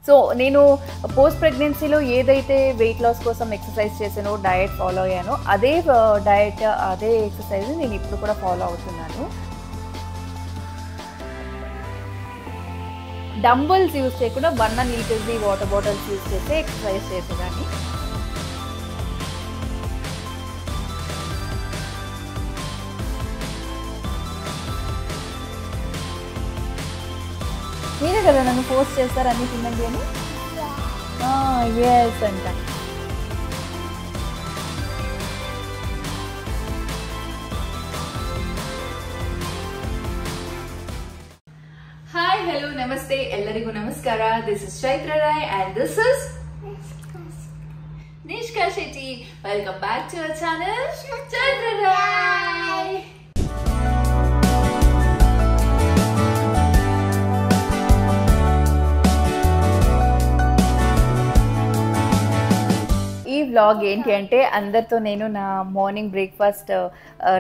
So నేను post ప్రెగ్నెన్సీలో ఏదైతే వెయిట్ లాస్ కోసం ఎక్సర్సైజ్ చేసానో, డయట్ ఫాలో అయ్యానో, అదే డయట్ అదే ఎక్సర్సైజ్ నేను ఇప్పుడు కూడా ఫాలో అవుతున్నాను. డంబుల్స్ యూజ్ చేయకుండా 1 లీటర్ది వాటర్ బాటిల్స్ యూజ్ చేస్తే ఎక్సర్సైజ్ చేసేదాన్ని. మీరే కదా నన్ను పోస్ట్ చేస్తారు అన్నీ తినండి అని. ఎస్ అంట. హాయ్, హలో, నమస్తే, ಎಲ್ಲರಿಗೂ ನಮಸ್ಕಾರ. This is Chaitra Rai and this is Nishka Shetty. Welcome back to our channel Chaitra Rai. ఈ వ్లాగ్ ఏంటి అంటే అందరితో నేను నా మార్నింగ్ బ్రేక్ఫాస్ట్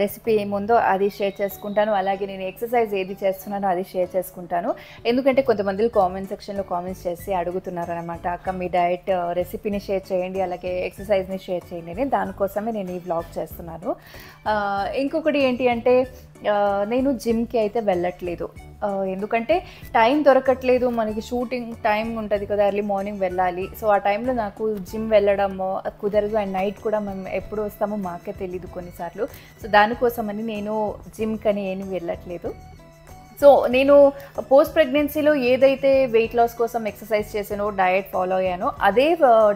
రెసిపీ ఏముందో అది షేర్ చేసుకుంటాను. అలాగే నేను ఎక్సర్సైజ్ ఏది చేస్తున్నానో అది షేర్ చేసుకుంటాను. ఎందుకంటే కొంతమంది కామెంట్ సెక్షన్లో కామెంట్స్ చేసి అడుగుతున్నారు అనమాట, అక్క మీ డయట్ రెసిపీని షేర్ చేయండి, అలాగే ఎక్సర్సైజ్ని షేర్ చేయండి అని. దానికోసమే నేను ఈ వ్లాగ్ చేస్తున్నాను. ఇంకొకటి ఏంటి అంటే నేను జిమ్కి అయితే వెళ్ళట్లేదు. ఎందుకంటే టైం దొరకట్లేదు. మనకి షూటింగ్ టైం ఉంటుంది కదా, ఎర్లీ మార్నింగ్ వెళ్ళాలి. సో ఆ టైంలో నాకు జిమ్ వెళ్ళడము కుదరదు. అండ్ నైట్ కూడా మేము ఎప్పుడు వస్తామో మాకే తెలీదు కొన్నిసార్లు. సో దానికోసమని నేను జిమ్కి అని ఏమీ వెళ్ళట్లేదు. సో నేను పోస్ట్ ప్రెగ్నెన్సీలో ఏదైతే వెయిట్ లాస్ కోసం ఎక్సర్సైజ్ చేసానో, డయట్ ఫాలో అయ్యానో, అదే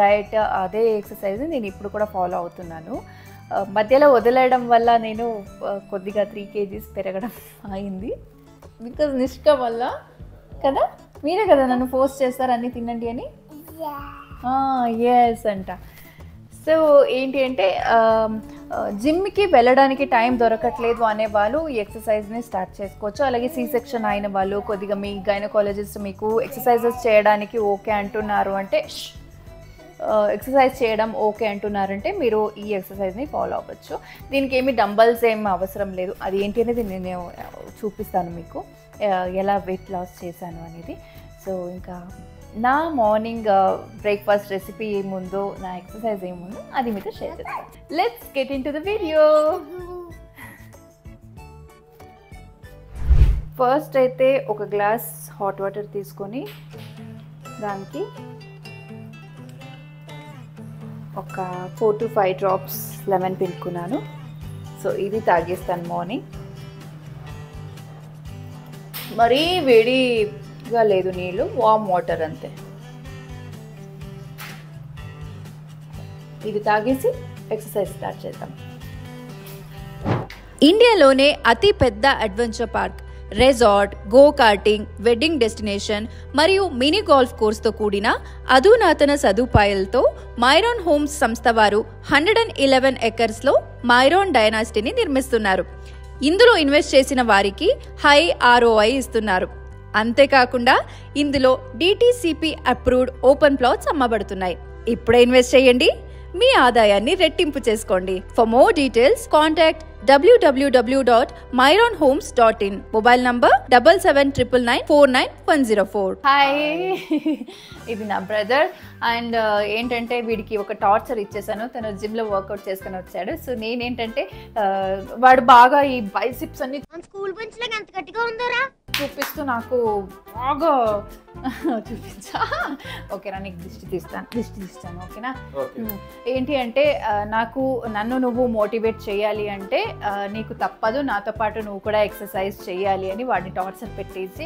డయట్ అదే ఎక్సర్సైజ్ నేను ఇప్పుడు కూడా ఫాలో అవుతున్నాను. మధ్యలో వదిలేయడం వల్ల నేను కొద్దిగా 3 kgs పెరగడం అయింది. బికాజ్ నిష్క వల్ల కదా. మీరే కదా నన్ను పోస్ట్ చేస్తారు అన్నీ తినండి అని. ఎస్ అంట. సో ఏంటి అంటే జిమ్కి వెళ్ళడానికి టైం దొరకట్లేదు అనే వాళ్ళు ఈ ఎక్సర్సైజ్ని స్టార్ట్ చేసుకోవచ్చు. అలాగే సి సెక్షన్ అయిన వాళ్ళు, కొద్దిగా మీ గైనకాలజిస్ట్ మీకు ఎక్సర్సైజెస్ చేయడానికి ఓకే అంటున్నారు అంటే, ఎక్సర్సైజ్ చేయడం ఓకే అంటున్నారంటే మీరు ఈ ఎక్సర్సైజ్ని ఫాలో అవ్వచ్చు. దీనికి ఏమి డంబల్స్ ఏమి అవసరం లేదు. అది ఏంటి అనేది నేను చూపిస్తాను మీకు, ఎలా వెయిట్ లాస్ చేశాను అనేది. సో ఇంకా నా మార్నింగ్ బ్రేక్ఫాస్ట్ రెసిపీ ఏముందో, నా ఎక్సర్సైజ్ ఏముందో అది మీతో షేర్ చేస్తాను. Let's get in to the video. First అయితే ఒక గ్లాస్ హాట్ వాటర్ తీసుకొని దానికి ఒక 4 to 5 drops లెమన్ పిండుకున్నాను. సో ఇది తాగేస్తాను మార్నింగ్. మరీ వేడిగా లేదు నీళ్ళు, వామ్ వాటర్ అంతే. ఇది తాగేసి ఎక్సర్సైజ్ స్టార్ట్ చేద్దాం. ఇండియాలోనే అతి పెద్ద adventure park, resort, go karting, wedding destination మరియు మినీ గోల్ఫ్ కోర్స్తో కూడిన అధునాతన సదుపాయాలతో మైరాన్ హోమ్స్ సంస్థ వారు 111 acres మైరాన్ డైనాసిటీని నిర్మిస్తున్నారు. ఇందులో ఇన్వెస్ట్ చేసిన వారికి హై ROI ఇస్తున్నారు. అంతేకాకుండా ఇందులో DTCP అప్రూవ్డ్ ఓపెన్ ప్లాట్స్ అమ్మబడుతున్నాయి. ఇప్పుడే ఇన్వెస్ట్ చేయండి, మీ ఆదాయాన్ని రెట్టింపు చేసుకోండి. For more details contact www.myronhomes.in. Mobile number 7799949104. Hi, ఇది నా బ్రదర్. అండ్ ఏంటంటే వీడికి ఒక టార్చర్ ఇచ్చేసాను. తను జిమ్లో వర్కౌట్ చేసుకుని వచ్చాడు. సో నేనేంటంటే వాడు బాగా ఈ బైసిప్స్ అన్ని స్కూల్ బెంచ్ లాగా ఎంత గట్టిగా ఉందోరా చూపిస్తూ నాకు బాగా చూపించా. ఓకేనా, నీకు దిష్టి తీస్తాను ఓకేనా. ఏంటి అంటే నన్ను నువ్వు మోటివేట్ చేయాలి అంటే నీకు తప్పదు, నాతో పాటు నువ్వు కూడా ఎక్సర్సైజ్ చేయాలి అని వాడిని టార్చర్ పెట్టేసి,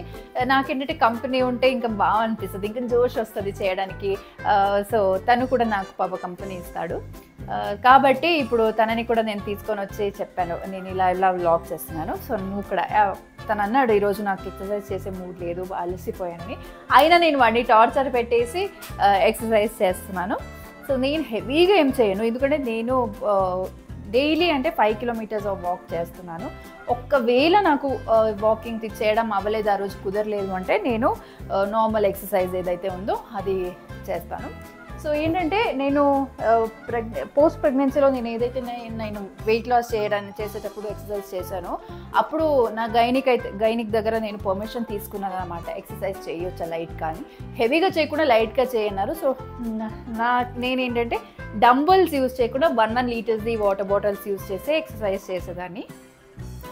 నాకేంటంటే కంపెనీ ఉంటే ఇంకా బాగా అనిపిస్తుంది, ఇంకా జోష్ వస్తుంది చేయడానికి. సో తను కూడా నాకు పాప కంపెనీ ఇస్తాడు. కాబట్టి ఇప్పుడు తనని కూడా నేను తీసుకొని వచ్చి చెప్పాను, నేను ఇలా వ్లాగ్ చేస్తున్నాను. సో నువ్వు కూడా తను అన్నాడు, ఈరోజు నాకు ఎక్సర్సైజ్ చేసే మూడ్ లేదు, అలసిపోయానని. అయినా నేను వాడిని టార్చర్ పెట్టేసి ఎక్సర్సైజ్ చేస్తున్నాను. సో నేను హెవీగా ఏం చేయను, ఎందుకంటే నేను డైలీ అంటే 5 kilometers వాక్ చేస్తున్నాను. ఒక్కవేళ నాకు వాకింగ్ చేయడం అవ్వలేదు, ఆ రోజు కుదరలేదు అంటే నేను నార్మల్ ఎక్సర్సైజ్ ఏదైతే ఉందో అది చేస్తాను. సో ఏంటంటే నేను పోస్ట్ ప్రెగ్నెన్సీలో నేను ఏదైతే నేను వెయిట్ లాస్ చేసేటప్పుడు ఎక్సర్సైజ్ చేశానో అప్పుడు నా గైనిక్ దగ్గర నేను పర్మిషన్ తీసుకున్నాను అనమాట. ఎక్సర్సైజ్ చేయొచ్చా లైట్ కానీ హెవీగా చేయకుండా లైట్గా చేయన్నారు. సో నేనేంటంటే డంబుల్స్ యూజ్ చేయకుండా 1 లీటర్స్ది వాటర్ బాటిల్స్ యూజ్ చేసి ఎక్సర్సైజ్ చేసేదాన్ని.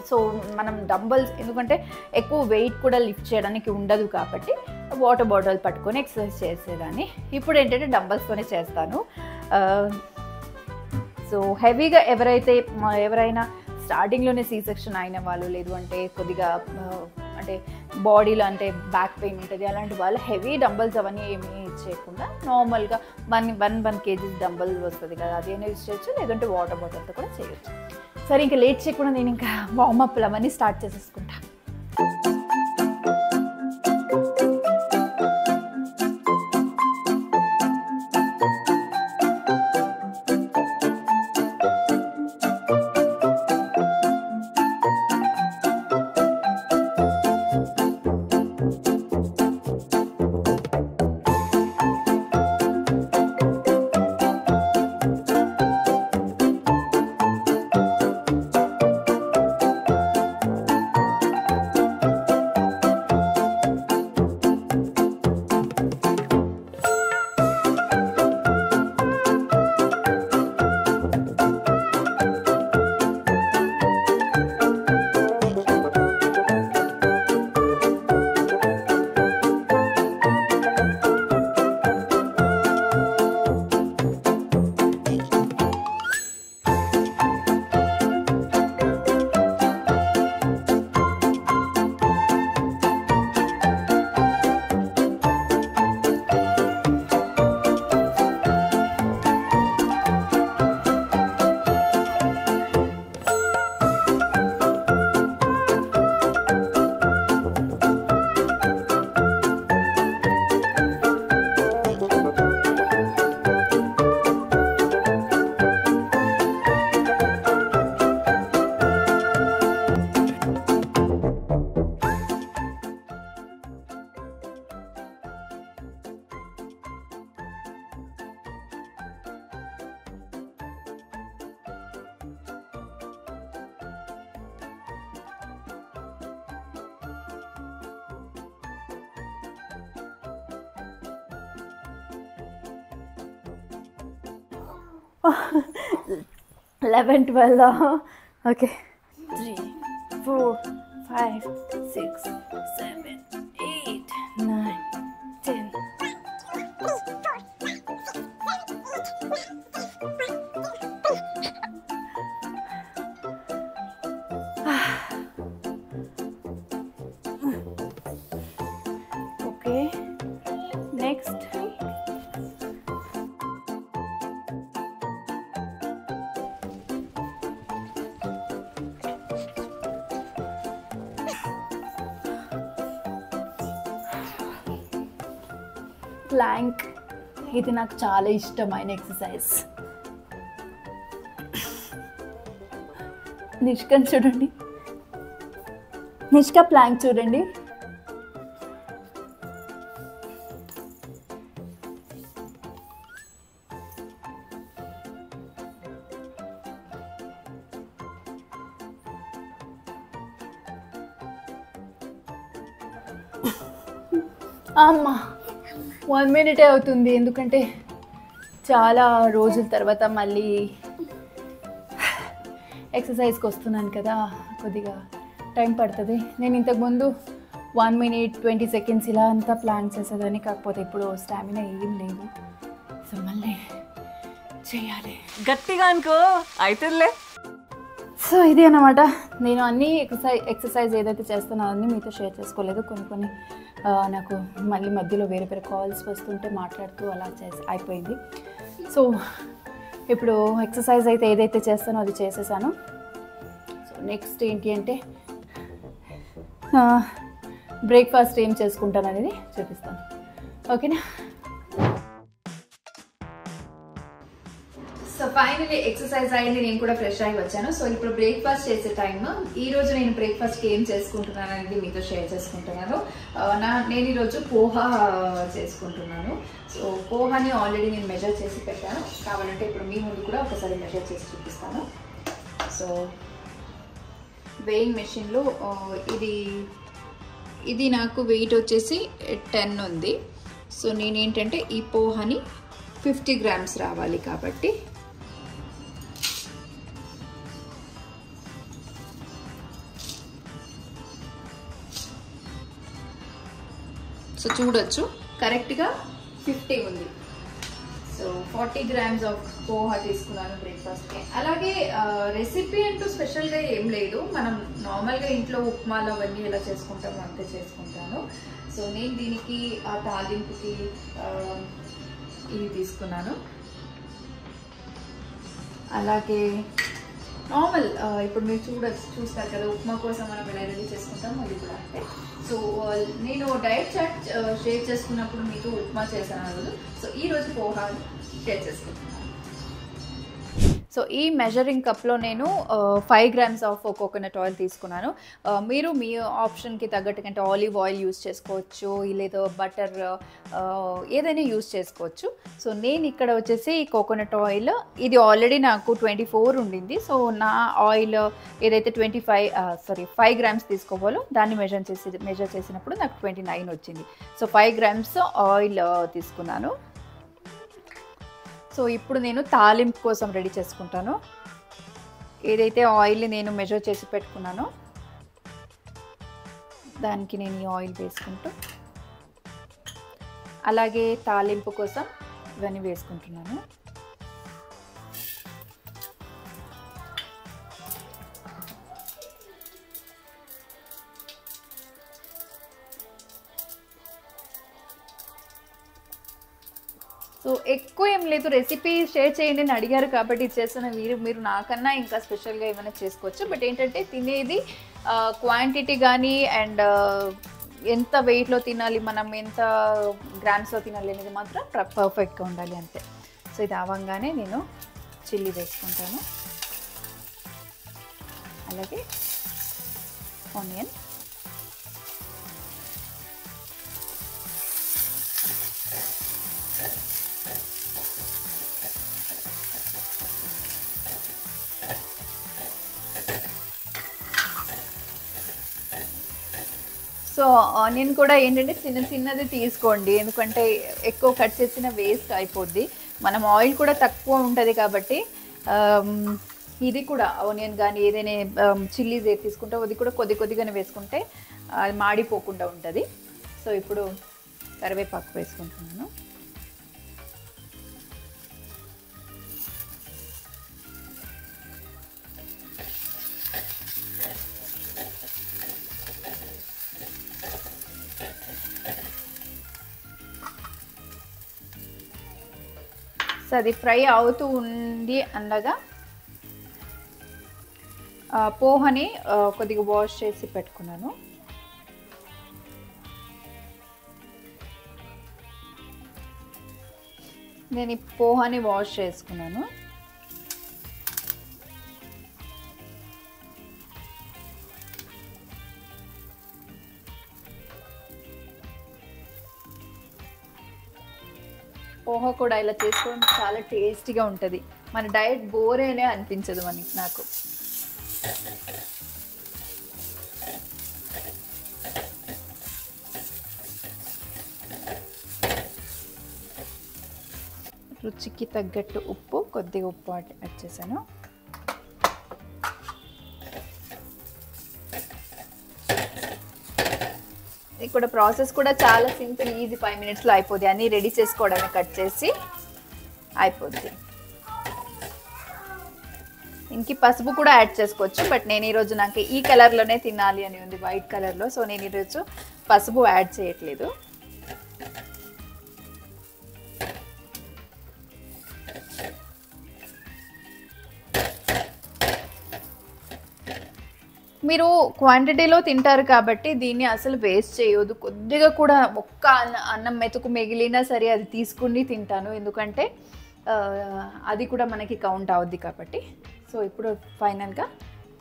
సో మనం డంబల్స్ ఎందుకంటే ఎక్కువ వెయిట్ కూడా లిఫ్ట్ చేయడానికి ఉండదు కాబట్టి వాటర్ బాటిల్ పట్టుకొని ఎక్సర్సైజ్ చేసేదాన్ని. ఇప్పుడు ఏంటంటే డంబల్స్తోనే చేస్తాను. సో హెవీగా ఎవరైనా స్టార్టింగ్లోనే సీ సెక్షన్ అయిన వాళ్ళు, లేదు అంటే కొద్దిగా అంటే బాడీలో అంటే బ్యాక్ పెయిన్ ఉంటుంది అలాంటి వాళ్ళు హెవీ డంబల్స్ అవన్నీ ఏమీ చేయకుండా నార్మల్గా 1 kg డంబల్ వస్తుంది కదా, అదేనా యూజ్ చేయొచ్చు, లేదంటే వాటర్ బాటిల్తో కూడా చేయొచ్చు. సరే ఇంకా లేట్ చేయకుండా నేను ఇంకా వార్మప్లు అవన్నీ start చేసేసుకుంటా. Eleven, 12. Okay. 3, 4, 5, 6, 7, 8, 9, 10. Okay. Next. Planck, ఇది నాకు చాలా ఇష్టమైన ఎక్సర్సైజ్. నిష్కని చూడండి, నిష్క ప్లాంక్ చూడండి. అమ్మా 1 minute అవుతుంది, ఎందుకంటే చాలా రోజుల తర్వాత మళ్ళీ ఎక్సర్సైజ్కి వస్తున్నాను కదా, కొద్దిగా టైం పడుతుంది. నేను ఇంతకుముందు 1 minute 20 seconds ఇలా అంతా ప్లాన్ చేసేదాన్ని, కాకపోతే ఇప్పుడు స్టామినా ఏం లేదు. సో మళ్ళీ చేయాలి, గట్టిగా అనుకో అవుతుందిలే. సో ఇది అన్నమాట. నేను అన్ని ఎక్సర్సైజ్ ఏదైతే చేస్తానో అన్నీ మీతో షేర్ చేసుకోలేదు. కొన్ని నాకు మళ్ళీ మధ్యలో వేరే కాల్స్ వస్తుంటే మాట్లాడుతూ అలా అయిపోయింది. సో ఇప్పుడు ఎక్సర్సైజ్ అయితే ఏదైతే చేస్తానో అది చేసేసాను. సో నెక్స్ట్ ఏంటి అంటే బ్రేక్ఫాస్ట్ ఏం చేసుకుంటాను అనేది చూపిస్తాను, ఓకేనా? సో ఫైనలీ ఫైనల్లీ ఎక్సర్సైజ్ అయింది, నేను కూడా ఫ్రెష్ అయి వచ్చాను. సో ఇప్పుడు బ్రేక్ఫాస్ట్ చేసే టైమ్. ఈ రోజు నేను బ్రేక్ఫాస్ట్కి ఏం చేసుకుంటున్నాను అనేది మీతో షేర్ చేసుకుంటున్నాను. నేను ఈరోజు పోహా చేసుకుంటున్నాను. సో పోహాని ఆల్రెడీ నేను మెజర్ చేసి పెట్టాను. కావాలంటే ఇప్పుడు మీ ముందు కూడా ఒకసారి మెజర్ చేసి చూపిస్తాను. సో వెయింగ్ మెషిన్లో ఇది నాకు వెయిట్ వచ్చేసి 10 ఉంది. సో నేనేంటంటే ఈ పోహాని 50 గ్రామ్స్ రావాలి కాబట్టి సో చూడొచ్చు కరెక్ట్గా 50 ఉంది. సో 40 గ్రామ్స్ ఆఫ్ పోహా తీసుకున్నాను బ్రేక్ఫాస్ట్కి. అలాగే రెసిపీ అంటూ స్పెషల్గా ఏం లేదు, మనం నార్మల్గా ఇంట్లో ఉప్మాలు అవన్నీ ఎలా చేసుకుంటామో అంతే చేసుకుంటాను. సో నేను దీనికి ఆ తాలింపుకి ఇది తీసుకున్నాను. అలాగే నార్మల్ ఇప్పుడు మీరు చూస్తారు కదా ఉప్మా కోసం మనం ఎలా రెడీ చేసుకుంటాం అది కూడా అంటే. సో నేను డైట్ చార్ట్ షేర్ చేసుకున్నప్పుడు మీకు ఉప్మా చేశాను ఆ రోజు. సో ఈరోజు పోహా షేర్ చేసుకుంటున్నాను. సో ఈ మెజరింగ్ కప్లో నేను 5 గ్రామ్స్ ఆఫ్ కోకోనట్ ఆయిల్ తీసుకున్నాను. మీరు మీ ఆప్షన్కి తగ్గట్టు అంటే ఆలివ్ ఆయిల్ యూస్ చేసుకోవచ్చు, లేదా బటర్ ఏదైనా యూస్ చేసుకోవచ్చు. సో నేను ఇక్కడ వచ్చేసి కోకోనట్ ఆయిల్ ఇది ఆల్రెడీ నాకు 24 ఉండింది. సో నా ఆయిల్ ఏదైతే 5 గ్రామ్స్ తీసుకోవాలో దాన్ని మెజర్ చేసినప్పుడు నాకు 29 వచ్చింది. సో 5 గ్రామ్స్ ఆయిల్ తీసుకున్నాను. సో ఇప్పుడు నేను తాలింపు కోసం రెడీ చేసుకుంటాను. ఏదైతే ఆయిల్ నేను మెజర్ చేసి పెట్టుకున్నానో దానికి నేను ఈ ఆయిల్ వేసుకుంటూ అలాగే తాలింపు కోసం ఇవన్నీ వేసుకుంటున్నాను. సో ఎక్కువ ఏం లేదు, రెసిపీ షేర్ చేయండి అని అడిగారు కాబట్టి చేస్తున్న మీరు నాకన్నా ఇంకా స్పెషల్గా ఏమైనా చేసుకోవచ్చు. బట్ ఏంటంటే తినేది క్వాంటిటీ కానీ అండ్ ఎంత వెయిట్లో తినాలి, మనం ఎంత గ్రామ్స్లో తినాలి అనేది మాత్రం పర్ఫెక్ట్గా ఉండాలి అంతే. సో ఇది అవ్వగానే నేను చిల్లీ వేసుకుంటాను, అలాగే ఆనియన్, సో ఆనియన్ కూడా ఏంటంటే చిన్నది తీసుకోండి, ఎందుకంటే ఎక్కువ కట్ చేసిన వేస్ట్ అయిపోద్ది. మనం ఆయిల్ కూడా తక్కువ ఉంటుంది కాబట్టి ఇది కూడా ఆనియన్ కానీ ఏదైనా చిల్లీస్ ఏది తీసుకుంటే అది కూడా కొద్దిగానే వేసుకుంటే అది మాడిపోకుండా ఉంటుంది. సో ఇప్పుడు కరివేపాకు వేసుకుంటున్నాను. సో అది ఫ్రై అవుతూ ఉంది అనగా పోహని కొద్దిగా వాష్ చేసి పెట్టుకున్నాను. నేను ఈ పోహాని వాష్ చేసుకున్నాను. పోహా కూడా ఇలా చేసుకోవడం చాలా టేస్టీగా ఉంటుంది. మన డైట్ బోరేనే అనిపించదు నాకు. రుచికి తగ్గట్టు కొద్దిగా ఉప్పు యాడ్ చేశాను. ఇక్కడ ప్రాసెస్ కూడా చాలా సింపుల్, ఈజీ, 5 మినిట్స్లో అయిపోద్ది. అన్నీ రెడీ చేసుకోవడమే, కట్ చేసి అయిపోద్ది. ఇంక పసుపు కూడా యాడ్ చేసుకోవచ్చు, బట్ నేను ఈరోజు నాకు ఈ కలర్లోనే తినాలి అని ఉంది, వైట్ కలర్లో. సో నేను ఈరోజు పసుపు యాడ్ చేయట్లేదు. మీరు క్వాంటిటీలో తింటారు కాబట్టి దీన్ని అసలు వేస్ట్ చేయొద్దు. కొద్దిగా కూడా ఒక్క అన్నం మెతుకు మిగిలినా సరే అది తీసుకుని తింటాను, ఎందుకంటే అది కూడా మనకి కౌంట్ అవుద్ది కాబట్టి. సో ఇప్పుడు ఫైనల్గా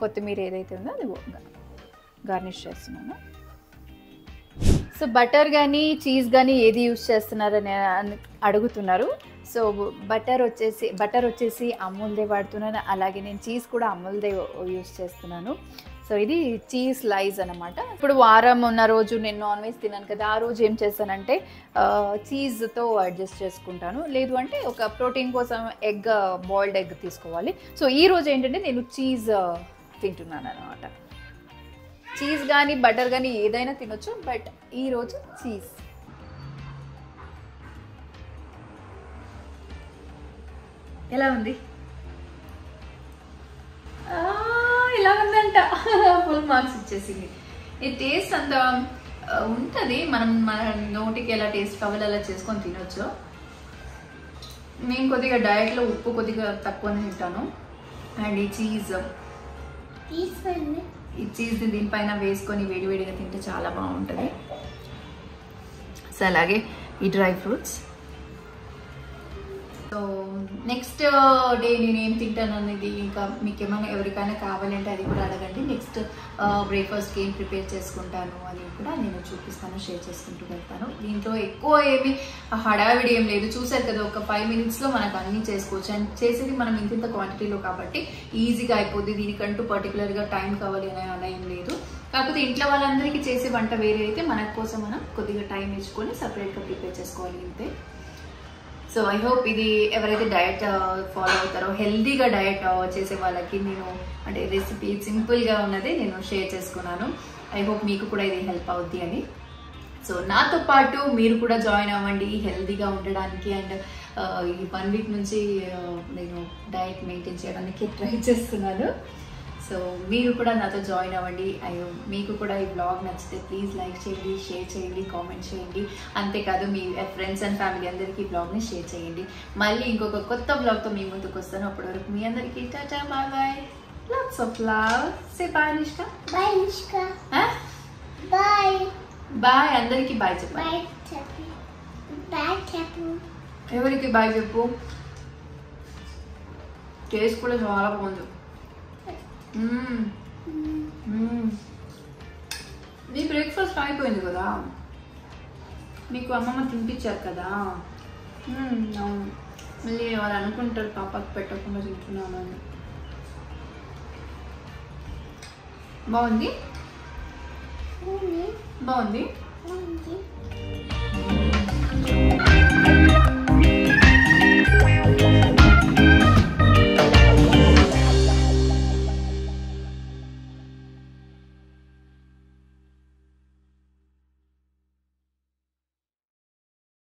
కొత్తిమీర ఏదైతే ఉందో అది గార్నిష్ చేస్తున్నాను. సో బటర్ కానీ చీజ్ కానీ ఏది యూస్ చేస్తున్నారని అడుగుతున్నారు. సో బటర్ వచ్చేసి అమూల్దే వాడుతున్నాను, అలాగే నేను చీజ్ కూడా అమూల్దే యూస్ చేస్తున్నాను. సో ఇది చీజ్ స్లైస్ అనమాట. ఇప్పుడు వారం ఉన్న రోజు నేను నాన్ వెజ్ తిన్నాను కదా, ఆ రోజు ఏం చేస్తానంటే చీజ్తో అడ్జస్ట్ చేసుకుంటాను. లేదు అంటే ఒక ప్రోటీన్ కోసం బాయిల్డ్ ఎగ్ తీసుకోవాలి. సో ఈ రోజు ఏంటంటే నేను చీజ్ తింటున్నాను అనమాట. చీజ్ కానీ బటర్ కానీ ఏదైనా తినొచ్చు, బట్ ఈరోజు చీజ్. ఎలా ఉంది? ఇలా ఉందంట. ఫుల్ మార్క్స్ ఇచ్చేసింది. ఈ టేస్ట్ అంత ఉంటుంది, మనం మన నోటికి ఎలా టేస్ట్ కావాలో అలా చేసుకొని తినొచ్చు. నేను కొద్దిగా డయట్లో ఉప్పు కొద్దిగా తక్కువనే తింటాను. అండ్ ఈ చీజ్ దీనిపైన వేసుకొని వేడివేడిగా తింటే చాలా బాగుంటుంది. సో అలాగే ఈ dry fruits. So next day నేను ఏం తింటాను అనేది ఇంకా మీకు ఏమైనా ఎవరికైనా కావాలంటే అది కూడా అడగండి. నెక్స్ట్ బ్రేక్ఫాస్ట్కి ఏం ప్రిపేర్ చేసుకుంటాను అని కూడా నేను చూపిస్తాను, షేర్ చేసుకుంటూ వెళ్తాను. దీంట్లో ఎక్కువ ఏమి హడావిడి ఏం లేదు. చూసారు కదా, ఒక 5 minutesలో మనకు అన్నీ చేసుకోవచ్చు. అండ్ చేసేది మనం ఇంత క్వాంటిటీలో కాబట్టి ఈజీగా అయిపోద్ది. దీనికంటూ పర్టికులర్గా టైం కావాలి అని ఏం లేదు. కాకపోతే ఇంట్లో వాళ్ళందరికీ చేసే వంట వేరే అయితే మన కోసం మనం కొద్దిగా టైం ఇచ్చుకొని సపరేట్గా ప్రిపేర్ చేసుకోవాలి అంతే. సో ఐ హోప్ ఇది ఎవరైతే డయట్ ఫాలో అవుతారో, హెల్దీగా డయట్ చేసే వాళ్ళకి నేను అంటే రెసిపీ సింపుల్గా ఉన్నది నేను షేర్ చేసుకున్నాను. ఐ హోప్ మీకు కూడా ఇది హెల్ప్ అవుద్ది అని. సో నాతో పాటు మీరు కూడా జాయిన్ అవ్వండి హెల్దీగా ఉండడానికి. అండ్ ఈ 1 week నుంచి నేను డయట్ మెయింటైన్ చేయడానికి ట్రై చేస్తున్నాను. సో మీరు కూడా నాతో జాయిన్ అవ్వండి. మీకు కూడా ఈ బ్లాగ్ నచ్చితే ప్లీజ్ లైక్ చేయండి, షేర్ చేయండి, కామెంట్ చేయండి. అంతేకాదు మీ ఫ్రెండ్స్ అండ్ ఫ్యామిలీ అందరికీ ఈ బ్లాగ్ని షేర్ చేయండి. మళ్ళీ ఇంకొక కొత్త బ్లాగ్తో మీ ముందుకు వస్తాను. అప్పటి వరకు మీ అందరికీ టాటా, bye bye, lots of love. Say bye Nishka. Bye Nishka. Bye bye. అందరికీ బాయ్ చెప్పు. బాయ్ చెప్పు. బాయ్ చెప్పు. ఎవరికి బాయ్ చెప్పు. టేస్ట్ కూడా చాలా బాగుంది. నీ బ్రేక్ఫాస్ట్ అయిపోయింది కదా, మీకు అమ్మమ్మ తినిపించారు కదా. అవును, మళ్ళీ వాళ్ళు అనుకుంటారు పాపకు పెట్టకుండా తింటున్నాను అని. బాగుంది.